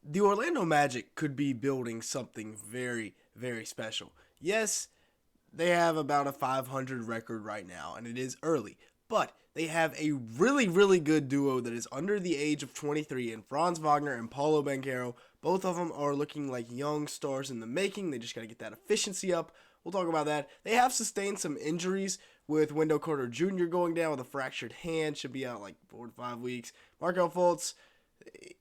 The Orlando Magic could be building something very, very special. Yes, they have about a 500 record right now, and it is early. But they have a really, really good duo that is under the age of 23 in Franz Wagner and Paolo Banchero. Both of them are looking like young stars in the making. They just got to get that efficiency up. We'll talk about that. They have sustained some injuries with Wendell Carter Jr. going down with a fractured hand. Should be out like 4 to 5 weeks. Markel Fultz,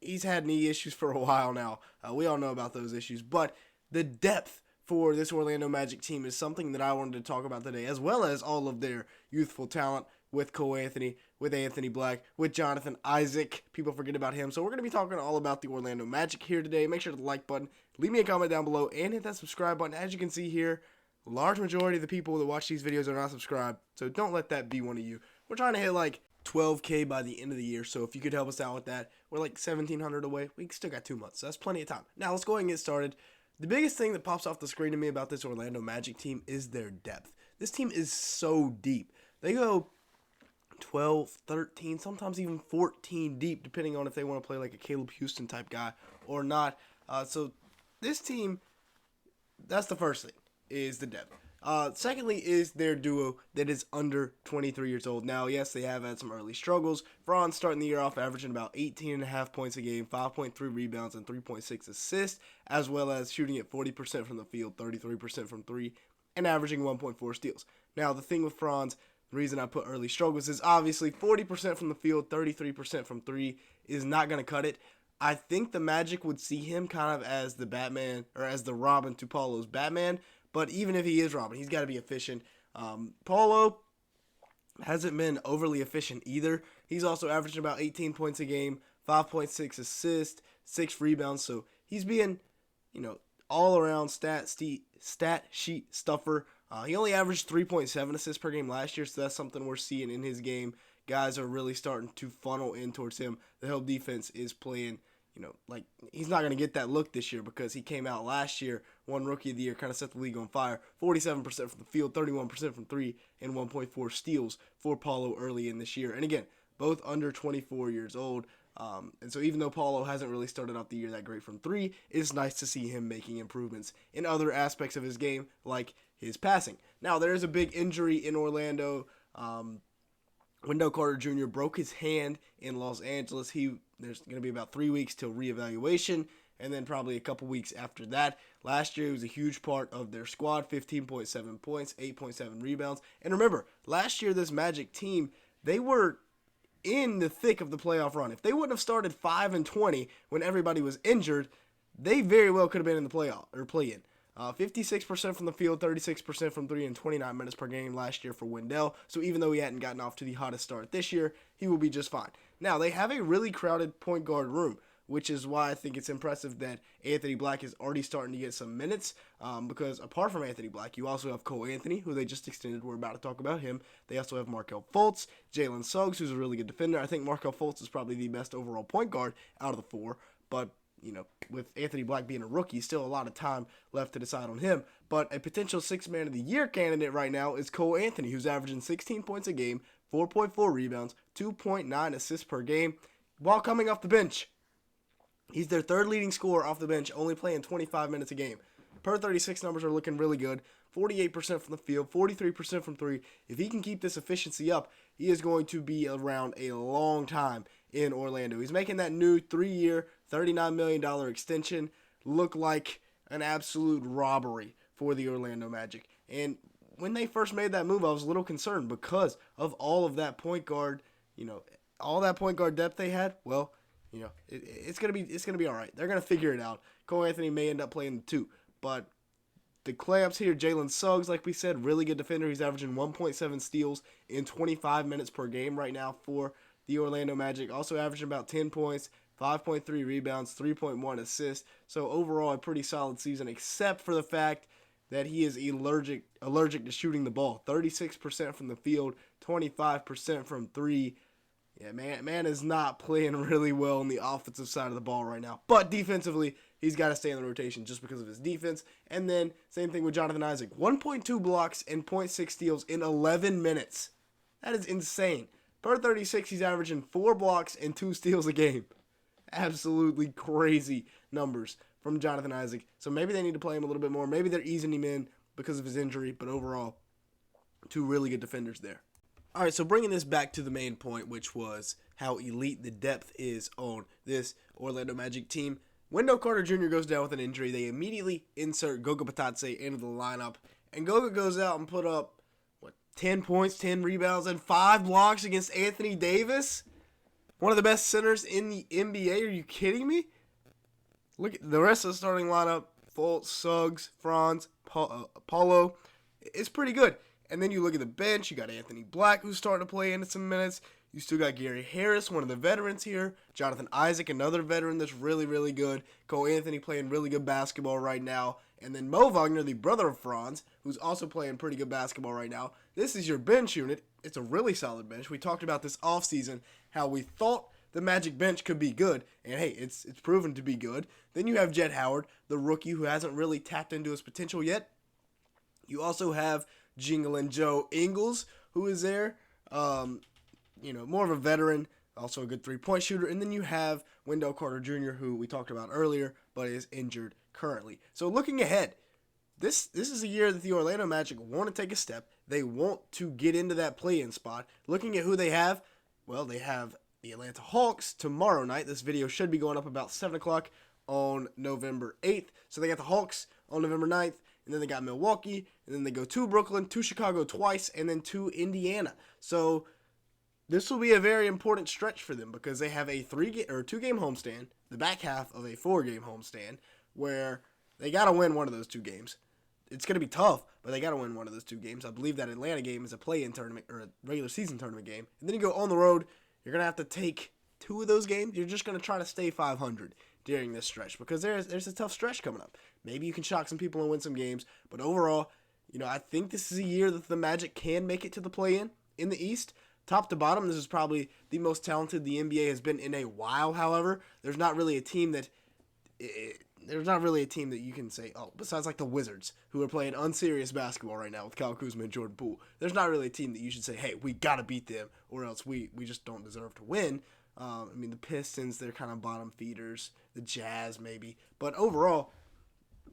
he's had knee issues for a while now. We all know about those issues. But the depth for this Orlando Magic team is something that I wanted to talk about today, as well as all of their youthful talent with Cole Anthony, with Anthony Black, with Jonathan Isaac. People forget about him. So we're going to be talking all about the Orlando Magic here today. Make sure to like button, leave me a comment down below, and hit that subscribe button. As you can see here, a large majority of the people that watch these videos are not subscribed, so don't let that be one of you. We're trying to hit like 12K by the end of the year, so if you could help us out with that, we're like 1,700 away. We still got 2 months, so that's plenty of time. Now let's go ahead and get started. The biggest thing that pops off the screen to me about this Orlando Magic team is their depth. This team is so deep. They go 12, 13, sometimes even 14 deep, depending on if they want to play like a Caleb Houston type guy or not. So this team, that's the first thing, is the depth. Secondly is their duo that is under 23 years old. Now, yes, they have had some early struggles. Franz starting the year off averaging about 18.5 points a game, 5.3 rebounds, and 3.6 assists, as well as shooting at 40% from the field, 33% from three, and averaging 1.4 steals. Now, the thing with Franz, the reason I put early struggles is obviously 40% from the field, 33% from three is not going to cut it. I think the Magic would see him kind of as the Batman, or as the Robin to Paulo's Batman. But even if he is Robin, he's got to be efficient. Paolo hasn't been overly efficient either. He's also averaging about 18 points a game, 5.6 assists, 6 rebounds. So he's being, all around stat sheet stuffer. He only averaged 3.7 assists per game last year, so that's something we're seeing in his game. Guys are really starting to funnel in towards him. The Help defense is playing. Like he's not going to get that look this year because he came out last year, won Rookie of the Year, kind of set the league on fire. 47% from the field, 31% from three, and 1.4 steals for Paolo early in this year. And again, both under 24 years old. And so even though Paolo hasn't really started out the year that great from three, it's nice to see him making improvements in other aspects of his game, like his passing. Now, there is a big injury in Orlando. Wendell Carter Jr. broke his hand in Los Angeles. There's going to be about 3 weeks till reevaluation, and then probably a couple weeks after that. Last year, he was a huge part of their squad, 15.7 points, 8.7 rebounds. And remember, last year, this Magic team, they were in the thick of the playoff run. If they wouldn't have started 5-20 when everybody was injured, they very well could have been in the playoff or play-in. 56% from the field, 36% from three, and 29 minutes per game last year for Wendell. So even though he hadn't gotten off to the hottest start this year, he will be just fine. Now, they have a really crowded point guard room, which is why I think it's impressive that Anthony Black is already starting to get some minutes. Because apart from Anthony Black, you also have Cole Anthony, who they just extended. We're about to talk about him. They also have Markel Fultz, Jalen Suggs, who's a really good defender. I think Markel Fultz is probably the best overall point guard out of the four, but with Anthony Black being a rookie, still a lot of time left to decide on him. But a potential Sixth Man of the Year candidate right now is Cole Anthony, who's averaging 16 points a game, 4.4 rebounds, 2.9 assists per game, while coming off the bench. He's their third leading scorer off the bench, only playing 25 minutes a game. Per 36 numbers are looking really good. 48% from the field, 43% from three. If he can keep this efficiency up, he is going to be around a long time in Orlando. He's making that new 3-year, $39 million extension look like an absolute robbery for the Orlando Magic. And when they first made that move, I was a little concerned because of all of that point guard, all that point guard depth they had. Well, it's gonna be all right. They're gonna figure it out. Cole Anthony may end up playing the two, but the clamps here, Jalen Suggs, like we said, really good defender. He's averaging 1.7 steals in 25 minutes per game right now for the Orlando Magic. Also averaging about 10 points, 5.3 rebounds, 3.1 assists. So overall, a pretty solid season, except for the fact that he is allergic to shooting the ball. 36% from the field, 25% from three. Yeah, man is not playing really well on the offensive side of the ball right now. But defensively, he's got to stay in the rotation just because of his defense. And then, same thing with Jonathan Isaac. 1.2 blocks and 0.6 steals in 11 minutes. That is insane. Per 36, he's averaging 4 blocks and 2 steals a game. Absolutely crazy numbers from Jonathan Isaac. So maybe they need to play him a little bit more. Maybe they're easing him in because of his injury. But overall, two really good defenders there. All right, so bringing this back to the main point, which was how elite the depth is on this Orlando Magic team. Wendell Carter Jr. goes down with an injury. They immediately insert Goga Bitadze into the lineup. And Goga goes out and put up, 10 points, 10 rebounds, and 5 blocks against Anthony Davis? One of the best centers in the NBA. Are you kidding me? Look at the rest of the starting lineup. Fultz, Suggs, Franz, Paolo. It's pretty good. And then you look at the bench. You got Anthony Black, who's starting to play into some minutes. You still got Gary Harris, one of the veterans here. Jonathan Isaac, another veteran that's really, really good. Cole Anthony playing really good basketball right now. And then Mo Wagner, the brother of Franz, who's also playing pretty good basketball right now. This is your bench unit. It's a really solid bench. We talked about this offseason, how we thought the Magic bench could be good. And hey, it's proven to be good. Then you have Jett Howard, the rookie who hasn't really tapped into his potential yet. You also have Jingle Joe Ingles, who is there. More of a veteran, also a good three-point shooter. And then you have Wendell Carter Jr., who we talked about earlier, but is injured currently. So looking ahead, this is a year that the Orlando Magic want to take a step. They want to get into that play-in spot. Looking at who they have, well, they have the Atlanta Hawks tomorrow night. This video should be going up about 7 o'clock on November 8th. So they got the Hawks on November 9th, and then they got Milwaukee, and then they go to Brooklyn, to Chicago twice, and then to Indiana. So this will be a very important stretch for them because they have a 2-game homestand, the back half of a 4-game homestand, where they got to win one of those 2 games. It's going to be tough, but they got to win one of those 2 games. I believe that Atlanta game is a play-in tournament or a regular season tournament game. And then you go on the road. You're going to have to take 2 of those games. You're just going to try to stay 500 during this stretch because there's a tough stretch coming up. Maybe you can shock some people and win some games, but overall, I think this is a year that the Magic can make it to the play-in the East. Top to bottom, this is probably the most talented the NBA has been in a while. However, there's not really a team that you can say, besides like the Wizards, who are playing unserious basketball right now with Kyle Kuzma and Jordan Poole. There's not really a team that you should say, hey, we got to beat them or else we just don't deserve to win. The Pistons, they're kind of bottom feeders. The Jazz, maybe. But overall,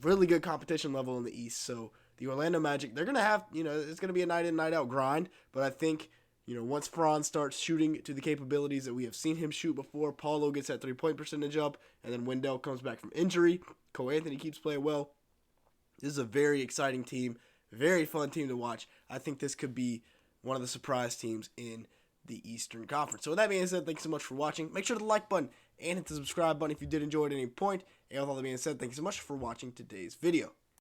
really good competition level in the East. So the Orlando Magic, they're going to have, it's going to be a night in, night out grind. But I think, once Franz starts shooting to the capabilities that we have seen him shoot before, Paolo gets that 3-point percentage up, and then Wendell comes back from injury, Cole Anthony keeps playing well. This is a very exciting team, very fun team to watch. I think this could be one of the surprise teams in the Eastern Conference. So with that being said, thanks so much for watching. Make sure to like button and hit the subscribe button if you did enjoy at any point. And with all that being said, thanks so much for watching today's video.